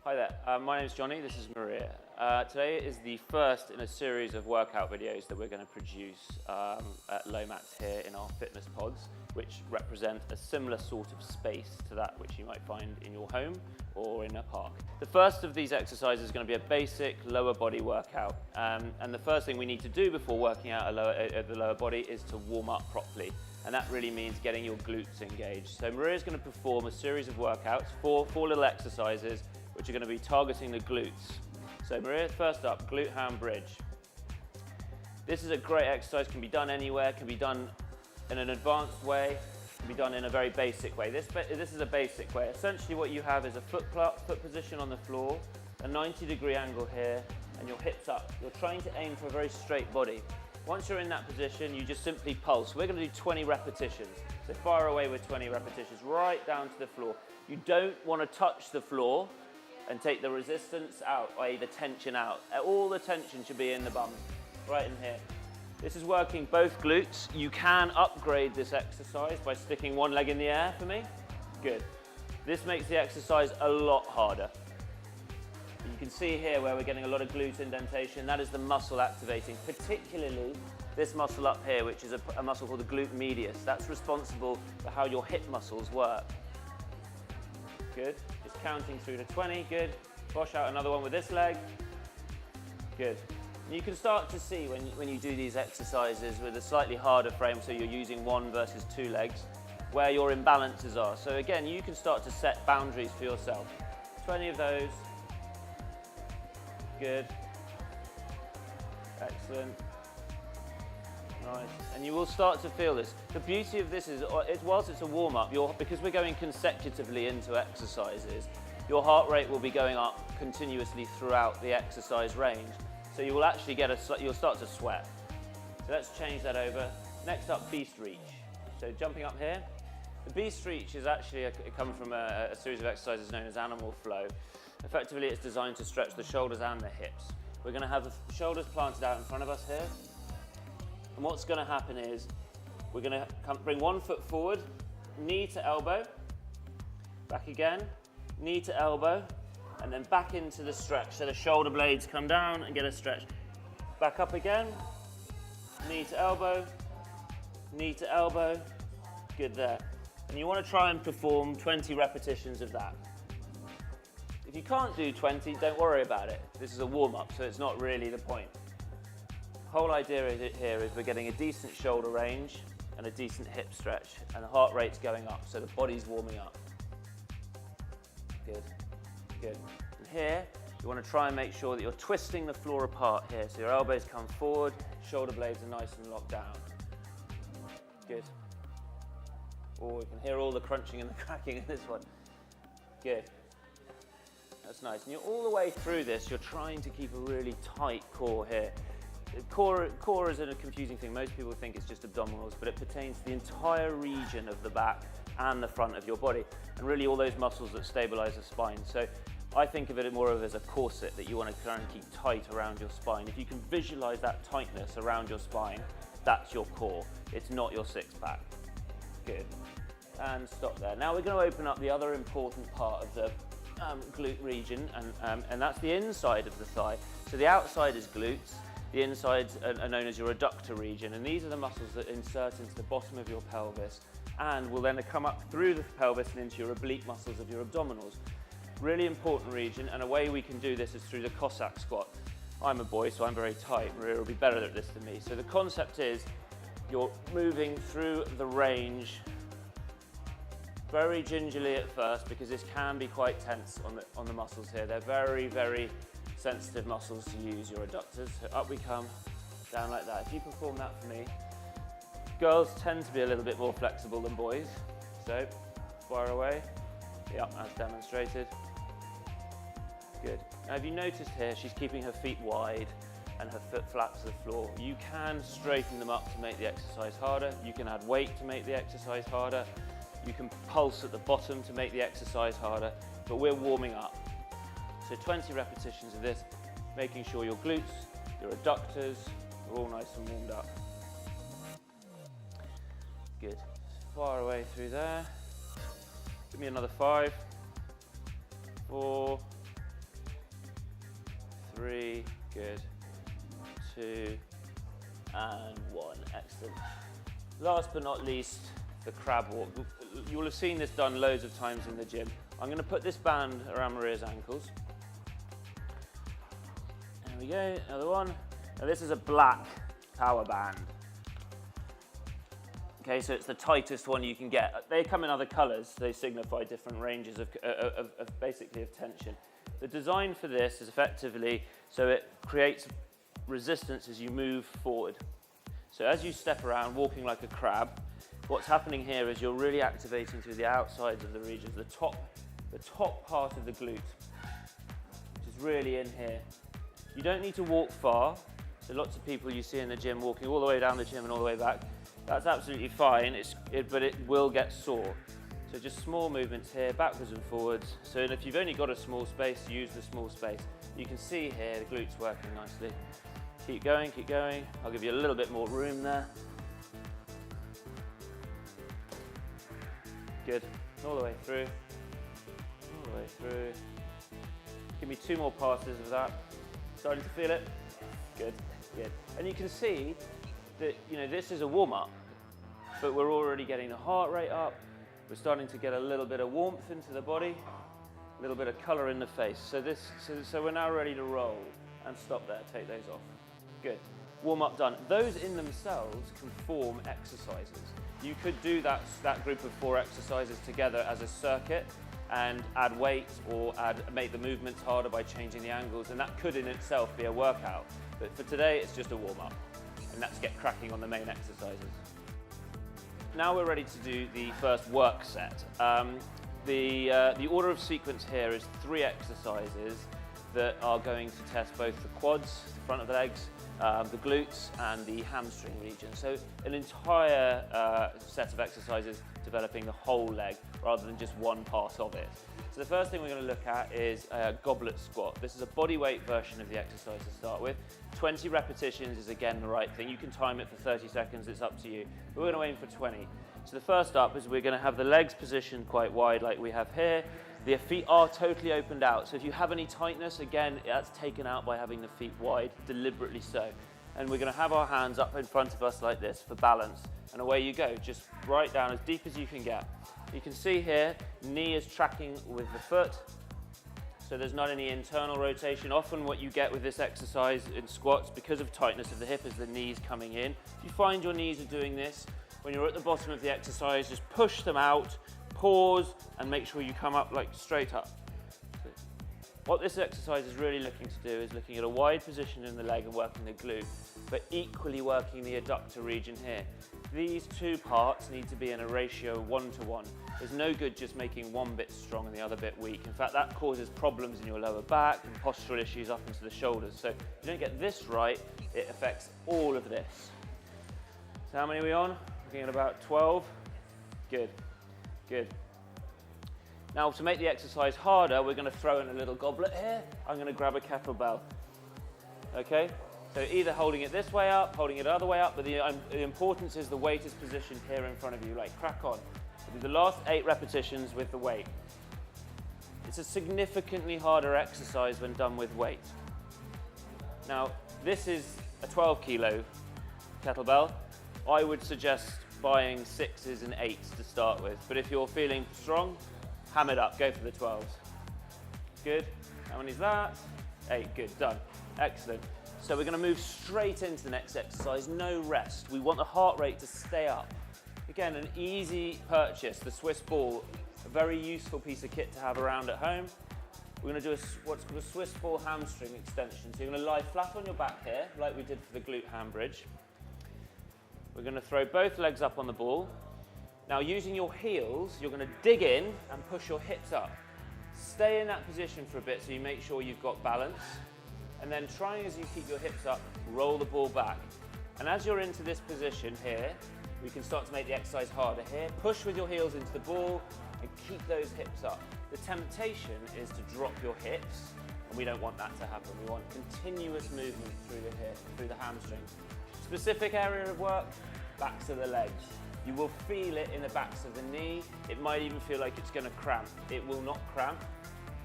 Hi there, my name is Johnny, this is Maria. Today is the first in a series of workout videos that we're going to produce at Lomax here in our fitness pods, which represent a similar sort of space to that which you might find in your home or in a park. The first of these exercises is going to be a basic lower body workout, and the first thing we need to do before working out the lower body is to warm up properly. And that really means getting your glutes engaged. So Maria's going to perform a series of workouts, four little exercises, which are going to be targeting the glutes. So Maria, first up, glute ham bridge. This is a great exercise, can be done anywhere, can be done in an advanced way, can be done in a very basic way. This is a basic way. Essentially what you have is a foot position on the floor, a 90-degree angle here, and your hips up. You're trying to aim for a very straight body. Once you're in that position, you just simply pulse. We're going to do 20 repetitions. So fire away with 20 repetitions, right down to the floor. You don't want to touch the floor and take the resistance out, i.e. the tension out. All the tension should be in the bum, right in here. This is working both glutes. You can upgrade this exercise by sticking one leg in the air for me. Good. This makes the exercise a lot harder. You can see here where we're getting a lot of glute indentation. That is the muscle activating, particularly this muscle up here, which is a muscle called the glute medius. That's responsible for how your hip muscles work. Good. Just counting through to 20. Good. Wash out another one with this leg. Good. You can start to see when you do these exercises with a slightly harder frame, so you're using one versus two legs, where your imbalances are. So again, you can start to set boundaries for yourself. 20 of those. Good. Excellent. Nice. And you will start to feel this. The beauty of this is, whilst it's a warm-up, because we're going consecutively into exercises, your heart rate will be going up continuously throughout the exercise range. So you will actually you'll start to sweat. So let's change that over. Next up, beast reach. So jumping up here. The beast reach is actually it comes from a series of exercises known as animal flow. Effectively, it's designed to stretch the shoulders and the hips. We're going to have the shoulders planted out in front of us here. And what's going to happen is we're going to bring one foot forward, knee to elbow, back again, knee to elbow, and then back into the stretch. So the shoulder blades come down and get a stretch. Back up again, knee to elbow, good there. And you want to try and perform 20 repetitions of that. If you can't do 20, don't worry about it. This is a warm-up, so it's not really the point. The whole idea here is we're getting a decent shoulder range and a decent hip stretch, and the heart rate's going up, so the body's warming up. Good, good. And here, you want to try and make sure that you're twisting the floor apart here, so your elbows come forward, shoulder blades are nice and locked down. Good. Oh, you can hear all the crunching and the cracking in this one. Good. That's nice. And you're all the way through this, you're trying to keep a really tight core here. Core is a confusing thing. Most people think it's just abdominals, but it pertains to the entire region of the back and the front of your body, and really all those muscles that stabilize the spine. So I think of it more of as a corset that you want to try and keep tight around your spine. If you can visualize that tightness around your spine, that's your core. It's not your six-pack. Good. And stop there. Now we're going to open up the other important part of the glute region, and that's the inside of the thigh. So the outside is glutes. The insides are known as your adductor region, and these are the muscles that insert into the bottom of your pelvis and will then come up through the pelvis and into your oblique muscles of your abdominals. Really important region, and a way we can do this is through the Cossack squat. I'm a boy, so I'm very tight. Maria will be better at this than me. So the concept is you're moving through the range very gingerly at first, because this can be quite tense on the muscles here. They're very, very sensitive muscles to use, your adductors. So up we come, down like that. If you perform that for me. Girls tend to be a little bit more flexible than boys. So, fire away. Yep, as demonstrated. Good. Now, have you noticed here, she's keeping her feet wide and her foot flat to the floor. You can straighten them up to make the exercise harder. You can add weight to make the exercise harder. You can pulse at the bottom to make the exercise harder, but we're warming up. So 20 repetitions of this, making sure your glutes, your adductors are all nice and warmed up. Good. Far away through there. Give me another 5, 4, 3, good, 2, and 1, excellent. Last but not least, the crab walk. You will have seen this done loads of times in the gym. I'm going to put this band around Maria's ankles. There we go, another one. Now this is a black power band. Okay, so it's the tightest one you can get. They come in other colors, they signify different ranges of basically of tension. The design for this is effectively so it creates resistance as you move forward. So as you step around, walking like a crab, what's happening here is you're really activating through the outsides of the regions, the top part of the glute, which is really in here. You don't need to walk far. So lots of people you see in the gym walking all the way down the gym and all the way back. That's absolutely fine, but it will get sore. So just small movements here, backwards and forwards. So if you've only got a small space, use the small space. You can see here the glutes working nicely. Keep going, keep going. I'll give you a little bit more room there. Good, all the way through, all the way through. Give me 2 more passes of that. Starting to feel it? Good, good. And you can see that, this is a warm-up, but we're already getting the heart rate up. We're starting to get a little bit of warmth into the body, a little bit of color in the face. So we're now ready to roll. And stop there, take those off. Good, warm-up done. Those in themselves can form exercises. You could do that group of 4 exercises together as a circuit and add weight or make the movements harder by changing the angles, and that could in itself be a workout. But for today, it's just a warm-up, and let's get cracking on the main exercises. Now we're ready to do the first work set. The order of sequence here is 3 exercises that are going to test both the quads, the front of the legs, the glutes and the hamstring region. So an entire set of exercises developing the whole leg rather than just one part of it. So the first thing we're going to look at is a goblet squat. This is a body weight version of the exercise to start with. 20 repetitions is again the right thing. You can time it for 30 seconds, it's up to you. But we're going to aim for 20. So the first up is we're going to have the legs positioned quite wide like we have here. The feet are totally opened out. So if you have any tightness, again, that's taken out by having the feet wide, deliberately so. And we're going to have our hands up in front of us like this for balance. And away you go, just right down as deep as you can get. You can see here, knee is tracking with the foot. So there's not any internal rotation. Often what you get with this exercise in squats, because of tightness of the hip, is the knees coming in. If you find your knees are doing this, when you're at the bottom of the exercise, just push them out, pause, and make sure you come up like straight up. What this exercise is really looking to do is looking at a wide position in the leg and working the glute, but equally working the adductor region here. These 2 parts need to be in a ratio 1-to-1. There's no good just making one bit strong and the other bit weak. In fact, that causes problems in your lower back and postural issues up into the shoulders. So if you don't get this right, it affects all of this. So how many are we on? Looking at about 12. Good, good. Now to make the exercise harder, we're going to throw in a little goblet here. I'm going to grab a kettlebell. Okay? So either holding it this way up, holding it the other way up, but the importance is the weight is positioned here in front of you, like crack on. We'll do the last 8 repetitions with the weight. It's a significantly harder exercise when done with weight. Now, this is a 12 kilo kettlebell. I would suggest buying 6s and 8s to start with, but if you're feeling strong, ham it up, go for the 12s. Good, how many is that? 8, good, done, excellent. So we're going to move straight into the next exercise, no rest. We want the heart rate to stay up. Again, an easy purchase, the Swiss ball, a very useful piece of kit to have around at home. We're going to do what's called a Swiss ball hamstring extension. So you're going to lie flat on your back here, like we did for the glute ham bridge. We're going to throw both legs up on the ball. Now using your heels, you're going to dig in and push your hips up. Stay in that position for a bit so you make sure you've got balance. And then trying as you keep your hips up, roll the ball back. And as you're into this position here, we can start to make the exercise harder here. Push with your heels into the ball and keep those hips up. The temptation is to drop your hips, and we don't want that to happen. We want continuous movement through the hip, through the hamstring. Specific area of work, backs of the legs. You will feel it in the backs of the knee. It might even feel like it's going to cramp. It will not cramp.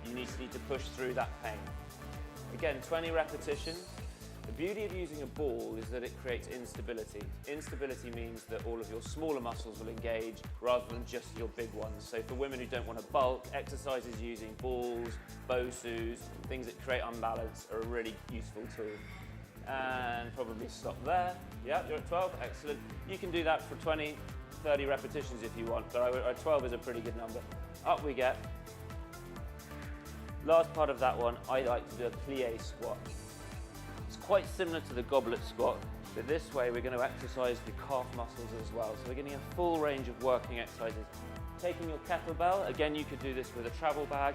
You need to push through that pain. Again, 20 repetitions. The beauty of using a ball is that it creates instability. Instability means that all of your smaller muscles will engage rather than just your big ones. So for women who don't want to bulk, exercises using balls, BOSUs, things that create unbalance are a really useful tool. And probably stop there. Yeah, you're at 12, excellent. You can do that for 20, 30 repetitions if you want, but 12 is a pretty good number. Up we get. Last part of that one, I like to do a plie squat. It's quite similar to the goblet squat, but this way we're going to exercise the calf muscles as well. So we're getting a full range of working exercises. Taking your kettlebell, again you could do this with a travel bag.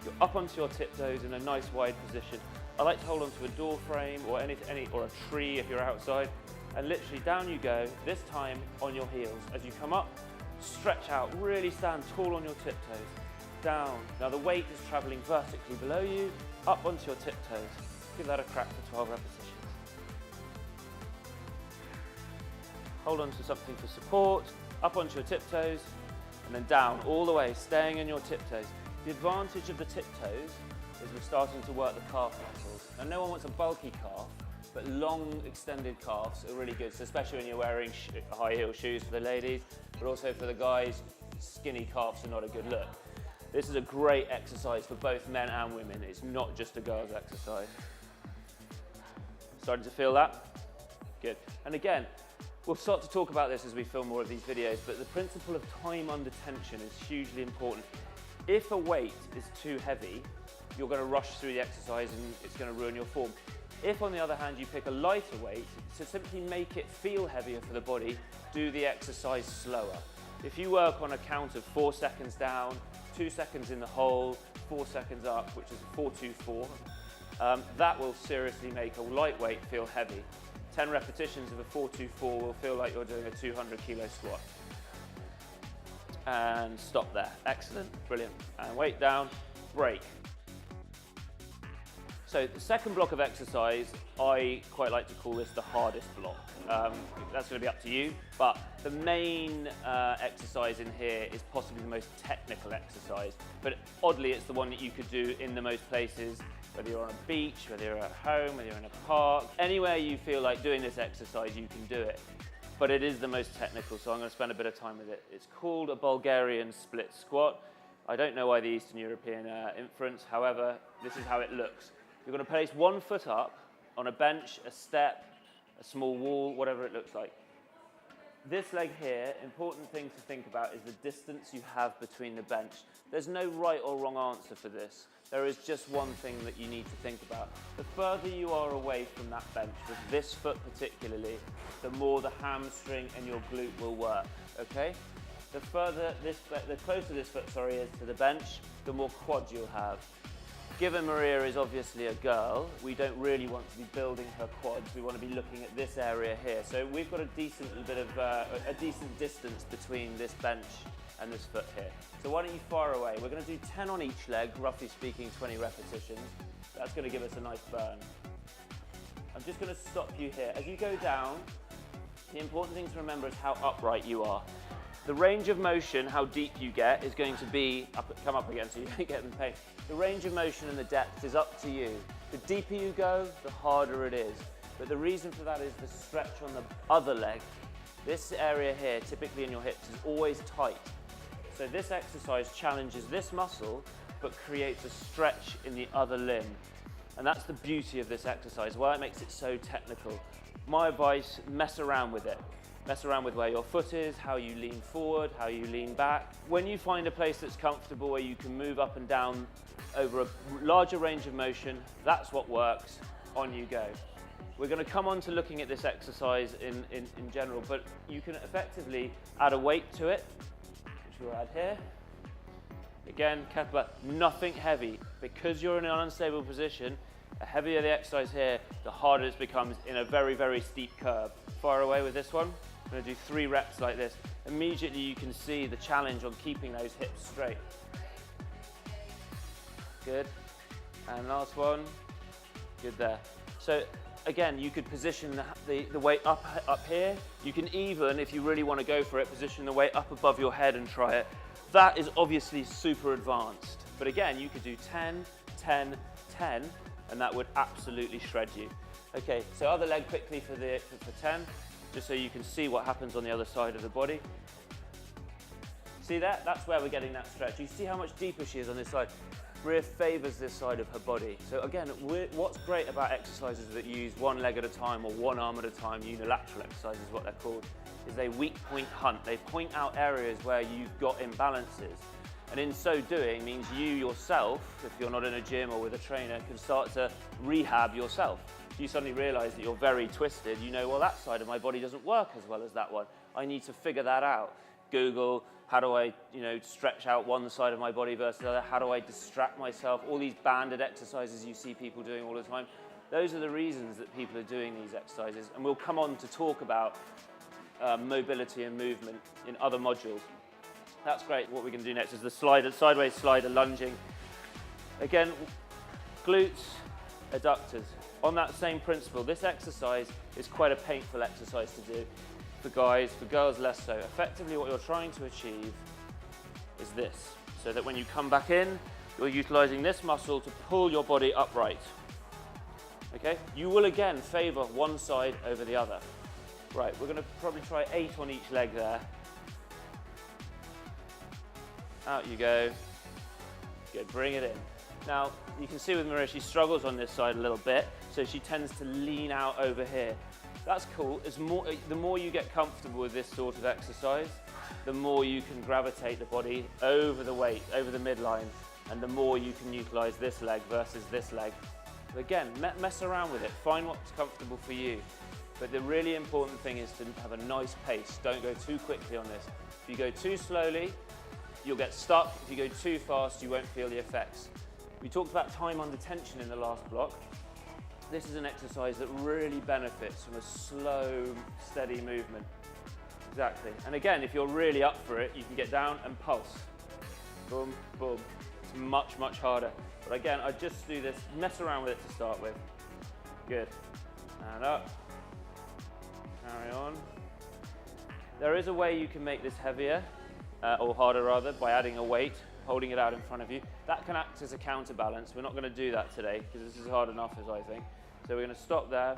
You're up onto your tiptoes in a nice wide position. I like to hold onto a door frame or or a tree if you're outside, and literally down you go, this time on your heels. As you come up, stretch out, really stand tall on your tiptoes. Down. Now the weight is traveling vertically below you, up onto your tiptoes. Give that a crack for 12 repetitions. Hold on to something for support, up onto your tiptoes, and then down all the way, staying in your tiptoes. The advantage of the tiptoes is we're starting to work the calf muscles. Now no one wants a bulky calf, but long extended calves are really good, so especially when you're wearing high heel shoes for the ladies, but also for the guys, skinny calves are not a good look. This is a great exercise for both men and women. It's not just a girl's exercise. Starting to feel that? Good. And again, we'll start to talk about this as we film more of these videos, but the principle of time under tension is hugely important. If a weight is too heavy, you're going to rush through the exercise and it's going to ruin your form. If, on the other hand, you pick a lighter weight, to simply make it feel heavier for the body, do the exercise slower. If you work on a count of 4 seconds down, 2 seconds in the hole, 4 seconds up, which is 4-2-4, that will seriously make a lightweight feel heavy. 10 repetitions of a 4-2-4 will feel like you're doing a 200 kilo squat. And stop there. Excellent, brilliant. And weight down, break. So the second block of exercise, I quite like to call this the hardest block. That's going to be up to you, but the main exercise in here is possibly the most technical exercise, but oddly it's the one that you could do in the most places, whether you're on a beach, whether you're at home, whether you're in a park. Anywhere you feel like doing this exercise, you can do it, but it is the most technical, so I'm going to spend a bit of time with it. It's called a Bulgarian split squat. I don't know why the Eastern European inference, however, this is how it looks. You're going to place one foot up on a bench, a step, a small wall, whatever it looks like. This leg here, important thing to think about is the distance you have between the bench. There's no right or wrong answer for this. There is just one thing that you need to think about. The further you are away from that bench, with this foot particularly, the more the hamstring and your glute will work, okay? The closer this foot, is to the bench, the more quad you'll have. Given Maria is obviously a girl, we don't really want to be building her quads. We want to be looking at this area here. So we've got a decent distance between this bench and this foot here. So why don't you fire away? We're going to do 10 on each leg, roughly speaking, 20 repetitions. That's going to give us a nice burn. I'm just going to stop you here. As you go down, the important thing to remember is how upright you are. The range of motion, how deep you get, is going to be, come up again so you don't get in pain. The range of motion and the depth is up to you. The deeper you go, the harder it is. But the reason for that is the stretch on the other leg. This area here, typically in your hips, is always tight. So this exercise challenges this muscle, but creates a stretch in the other limb. And that's the beauty of this exercise, why it makes it so technical. My advice, mess around with it. Mess around with where your foot is, how you lean forward, how you lean back. When you find a place that's comfortable where you can move up and down over a larger range of motion, that's what works. On you go. We're going to come on to looking at this exercise in general, but you can effectively add a weight to it, which we'll add here. Again, kettlebell, nothing heavy. Because you're in an unstable position, the heavier the exercise here, the harder it becomes in a very, very steep curve. Far away with this one. I'm going to do 3 reps like this. Immediately you can see the challenge on keeping those hips straight. Good. And last one. Good there. So again, you could position the weight up here. You can even, if you really want to go for it, position the weight up above your head and try it. That is obviously super advanced. But again, you could do 10, 10, 10, and that would absolutely shred you. Okay, so other leg quickly for 10, just so you can see what happens on the other side of the body. See that? That's where we're getting that stretch. You see how much deeper she is on this side. Maria favours this side of her body. So again, what's great about exercises that use one leg at a time or one arm at a time, unilateral exercises is what they're called, is they weak point hunt. They point out areas where you've got imbalances. And in so doing means you yourself, if you're not in a gym or with a trainer, can start to rehab yourself. If you suddenly realise that you're very twisted, you know, well, that side of my body doesn't work as well as that one. I need to figure that out. Google, how do I, stretch out one side of my body versus the other? How do I distract myself? All these banded exercises you see people doing all the time. Those are the reasons that people are doing these exercises. And we'll come on to talk about mobility and movement in other modules. That's great. What we're going to do next is the sideways slider lunging. Again, glutes, adductors. On that same principle, this exercise is quite a painful exercise to do for guys, for girls less so. Effectively, what you're trying to achieve is this, so that when you come back in, you're utilizing this muscle to pull your body upright. Okay? You will again favor one side over the other. Right, we're going to probably try 8 on each leg there. Out you go. Good, bring it in. Now, you can see with Maria, she struggles on this side a little bit, so she tends to lean out over here. That's cool. The more you get comfortable with this sort of exercise, the more you can gravitate the body over the weight, over the midline, and the more you can utilize this leg versus this leg. But again, mess around with it. Find what's comfortable for you. But the really important thing is to have a nice pace. Don't go too quickly on this. If you go too slowly, you'll get stuck. If you go too fast, you won't feel the effects. We talked about time under tension in the last block. This is an exercise that really benefits from a slow, steady movement. Exactly. And again, if you're really up for it, you can get down and pulse. Boom, boom. It's much, much harder. But again, I just do this, mess around with it to start with. Good. And up. Carry on. There is a way you can make this heavier, or harder rather, by adding a weight, holding it out in front of you. That can act as a counterbalance. We're not going to do that today because this is hard enough, as I think. So we're going to stop there.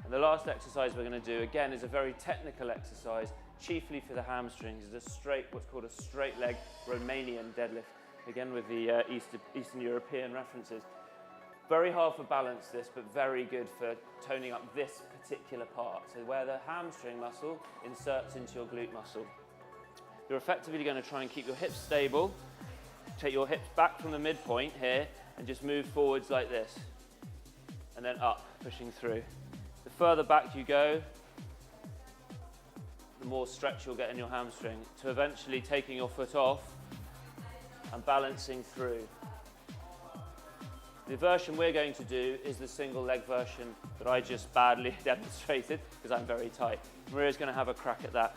And the last exercise we're going to do, again, is a very technical exercise, chiefly for the hamstrings. It's a straight, what's called a straight leg Romanian deadlift, again with the Eastern European references. Very hard for balance this, but very good for toning up this particular part. So where the hamstring muscle inserts into your glute muscle. You're effectively going to try and keep your hips stable, take your hips back from the midpoint here, and just move forwards like this. And then up, pushing through. The further back you go, the more stretch you'll get in your hamstring, to eventually taking your foot off and balancing through. The version we're going to do is the single leg version that I just badly demonstrated because I'm very tight. Maria's going to have a crack at that.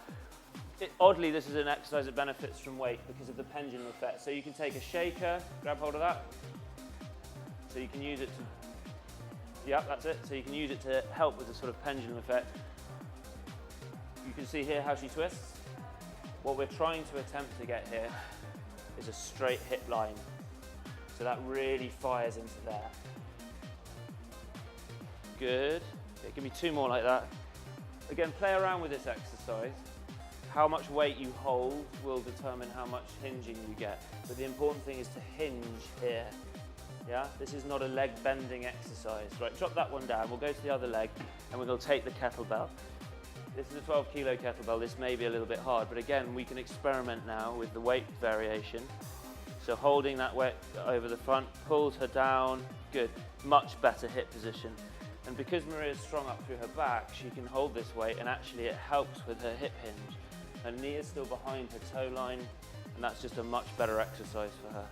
Oddly, this is an exercise that benefits from weight because of the pendulum effect. So you can take a shaker, grab hold of that. So you can use it to, yeah, that's it. So you can use it to help with the sort of pendulum effect. You can see here how she twists. What we're trying to attempt to get here is a straight hip line. So that really fires into there. Good. Yeah, give me 2 more like that. Again, play around with this exercise. How much weight you hold will determine how much hinging you get. But the important thing is to hinge here. Yeah? This is not a leg bending exercise. Right, drop that one down. We'll go to the other leg and we'll take the kettlebell. This is a 12 kilo kettlebell. This may be a little bit hard, but again, we can experiment now with the weight variation. So holding that weight over the front, pulls her down. Good, much better hip position. And because Maria's strong up through her back, she can hold this weight and actually it helps with her hip hinge. Her knee is still behind her toe line, and that's just a much better exercise for her.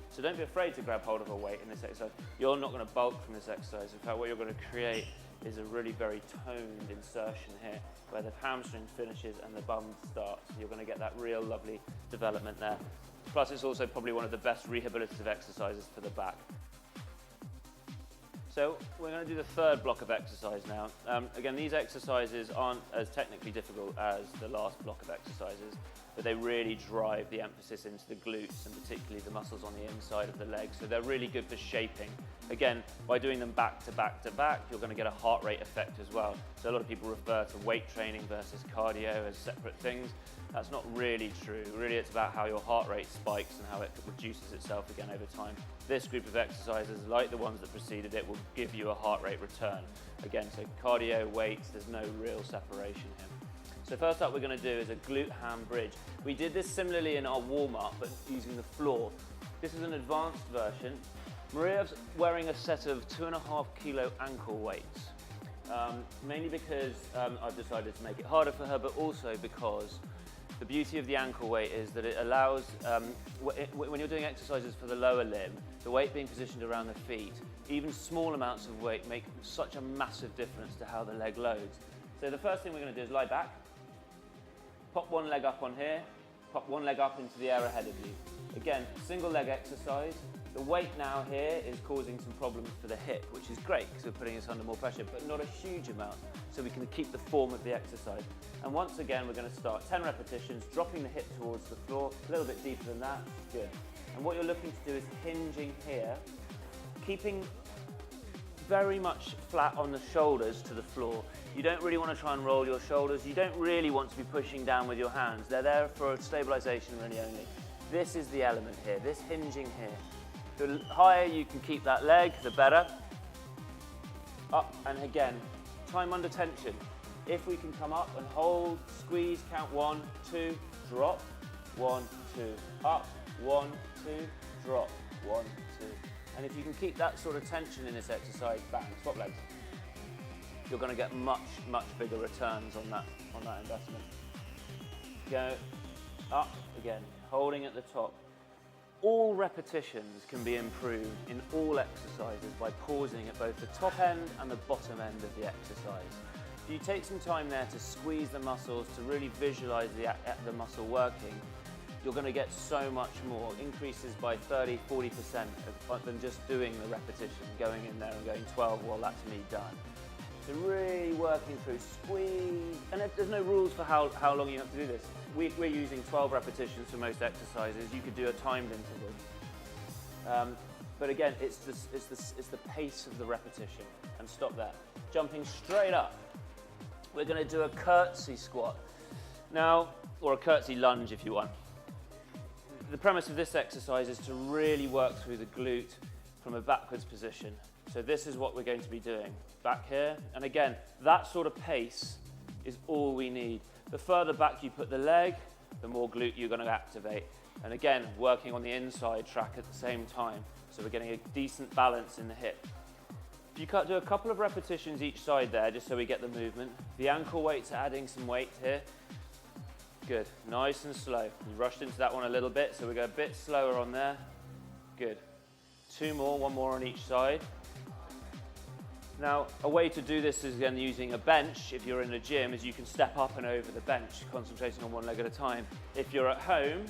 So don't be afraid to grab hold of a weight in this exercise. You're not going to bulk from this exercise. In fact, what you're going to create is a really very toned insertion here, where the hamstring finishes and the bum starts. You're going to get that real lovely development there. Plus, it's also probably one of the best rehabilitative exercises for the back. So we're going to do the third block of exercise now. Again, these exercises aren't as technically difficult as the last block of exercises, but they really drive the emphasis into the glutes and particularly the muscles on the inside of the legs. So they're really good for shaping. Again, by doing them back to back to back, you're going to get a heart rate effect as well. So a lot of people refer to weight training versus cardio as separate things. That's not really true. Really, it's about how your heart rate spikes and how it reduces itself again over time. This group of exercises, like the ones that preceded it, will give you a heart rate return. Again, so cardio, weights, there's no real separation here. So first up we're going to do is a glute ham bridge. We did this similarly in our warm-up, but using the floor. This is an advanced version. Maria's wearing a set of 2.5 kilo ankle weights, mainly because I've decided to make it harder for her, but also because the beauty of the ankle weight is that it allows, when you're doing exercises for the lower limb, the weight being positioned around the feet, even small amounts of weight make such a massive difference to how the leg loads. So the first thing we're going to do is lie back, pop one leg up on here, pop one leg up into the air ahead of you. Again, single leg exercise. The weight now here is causing some problems for the hip, which is great because we're putting us under more pressure, but not a huge amount, so we can keep the form of the exercise. And once again, we're going to start 10 repetitions, dropping the hip towards the floor, a little bit deeper than that, good. And what you're looking to do is hinging here, keeping very much flat on the shoulders to the floor. You don't really want to try and roll your shoulders. You don't really want to be pushing down with your hands. They're there for stabilization really only. This is the element here, this hinging here. The higher you can keep that leg, the better. Up and again, time under tension. If we can come up and hold, squeeze, count 1, 2, drop, 1, 2, up, 1, 2, drop, 1, 2. And if you can keep that sort of tension in this exercise, bang, swap legs. You're going to get much, much bigger returns on that investment. Go up again, holding at the top. All repetitions can be improved in all exercises by pausing at both the top end and the bottom end of the exercise. If you take some time there to squeeze the muscles, to really visualize the muscle working, you're going to get so much more, increases by 30–40% than just doing the repetition, going in there and going 12, well, that's me done. So really working through, squeeze, and there's no rules for how long you have to do this. We're using 12 repetitions for most exercises. You could do a timed interval. But again, it's the pace of the repetition. And stop there. Jumping straight up. We're going to do a curtsy squat. Now, or a curtsy lunge if you want. The premise of this exercise is to really work through the glute from a backwards position. So this is what we're going to be doing. Back here, and again, that sort of pace is all we need. The further back you put the leg, the more glute you're going to activate. And again, working on the inside track at the same time. So we're getting a decent balance in the hip. If you do a couple of repetitions each side there, just so we get the movement. The ankle weights are adding some weight here. Good, nice and slow. You rushed into that one a little bit, so we go a bit slower on there. Good. 2 more, 1 more on each side. Now, a way to do this is again using a bench. If you're in a gym, is you can step up and over the bench, concentrating on one leg at a time. If you're at home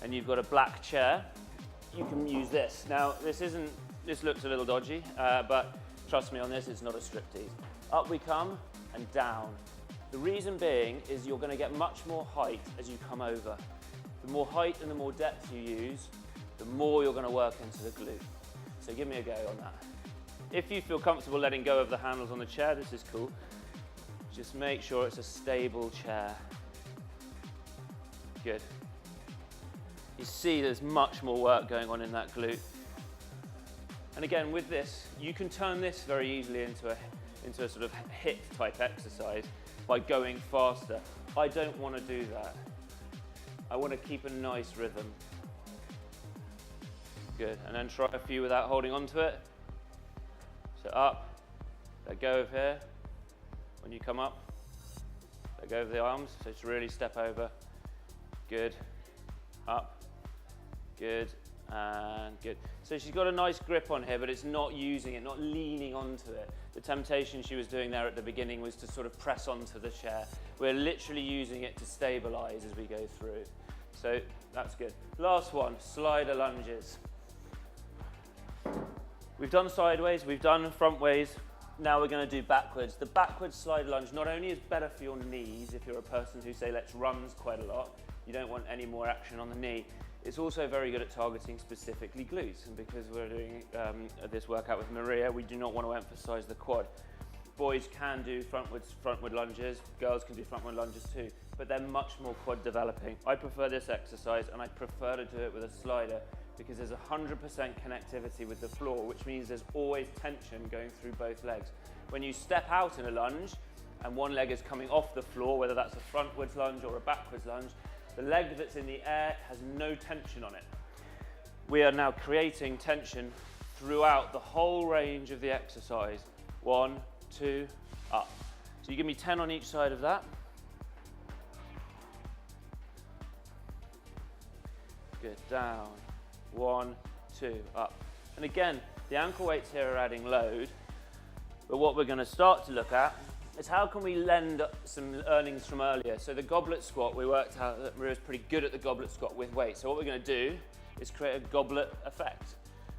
and you've got a black chair, you can use this. Now, this looks a little dodgy, but trust me on this, it's not a striptease. Up we come and down. The reason being is you're going to get much more height as you come over. The more height and the more depth you use, the more you're going to work into the glute. So give me a go on that. If you feel comfortable letting go of the handles on the chair, this is cool. Just make sure it's a stable chair. Good. You see there's much more work going on in that glute. And again, with this, you can turn this very easily into a sort of HIIT type exercise by going faster. I don't want to do that. I want to keep a nice rhythm. Good, and then try a few without holding on to it. So up, let go of here. When you come up, let go of the arms, so it's really step over. Good, up, good, and good. So she's got a nice grip on here, but it's not using it, not leaning onto it. The temptation she was doing there at the beginning was to sort of press onto the chair. We're literally using it to stabilize as we go through. So that's good. Last one, slider lunges. We've done sideways, we've done front ways. Now we're going to do backwards. The backwards slide lunge not only is better for your knees, if you're a person who, say, runs quite a lot, you don't want any more action on the knee. It's also very good at targeting specifically glutes, and because we're doing this workout with Maria, we do not want to emphasize the quad. Boys can do frontward lunges, girls can do frontward lunges too, but they're much more quad developing. I prefer this exercise, and I prefer to do it with a slider because there's 100% connectivity with the floor, which means there's always tension going through both legs. When you step out in a lunge and one leg is coming off the floor, whether that's a frontwards lunge or a backwards lunge, the leg that's in the air has no tension on it. We are now creating tension throughout the whole range of the exercise. 1, 2, up. So you give me 10 on each side of that. Good, down. 1, 2, up. And again, the ankle weights here are adding load, but what we're going to start to look at is how can we lend some earnings from earlier. So the goblet squat, we worked out that Maria's pretty good at the goblet squat with weight. So what we're going to do is create a goblet effect.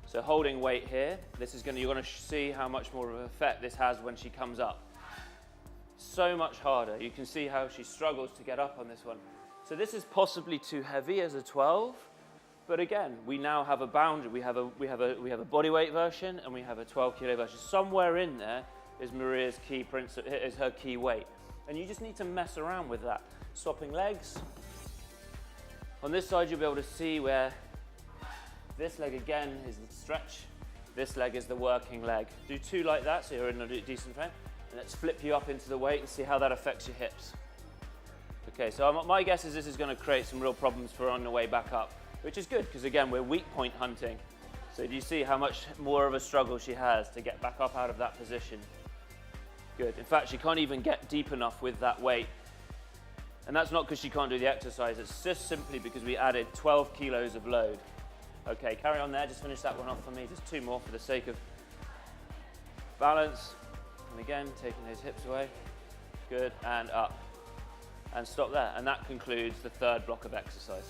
So holding weight here, you're going to see how much more of an effect this has when she comes up. So much harder. You can see how she struggles to get up on this one. So this is possibly too heavy as a 12. But again, we now have a boundary. We have a body weight version and we have a 12 kilo version. Somewhere in there is Maria's key principle, is her key weight. And you just need to mess around with that. Swapping legs. On this side, you'll be able to see where this leg again is the stretch. This leg is the working leg. Do 2 like that so you're in a decent frame. And let's flip you up into the weight and see how that affects your hips. Okay, so my guess is this is going to create some real problems for on the way back up, which is good because again, we're weak point hunting. So do you see how much more of a struggle she has to get back up out of that position? Good. In fact, she can't even get deep enough with that weight. And that's not because she can't do the exercise, it's just simply because we added 12 kilos of load. Okay, carry on there, just finish that one off for me, just 2 more for the sake of balance. And again, taking those hips away. Good, and up. And stop there. And that concludes the 3rd block of exercise.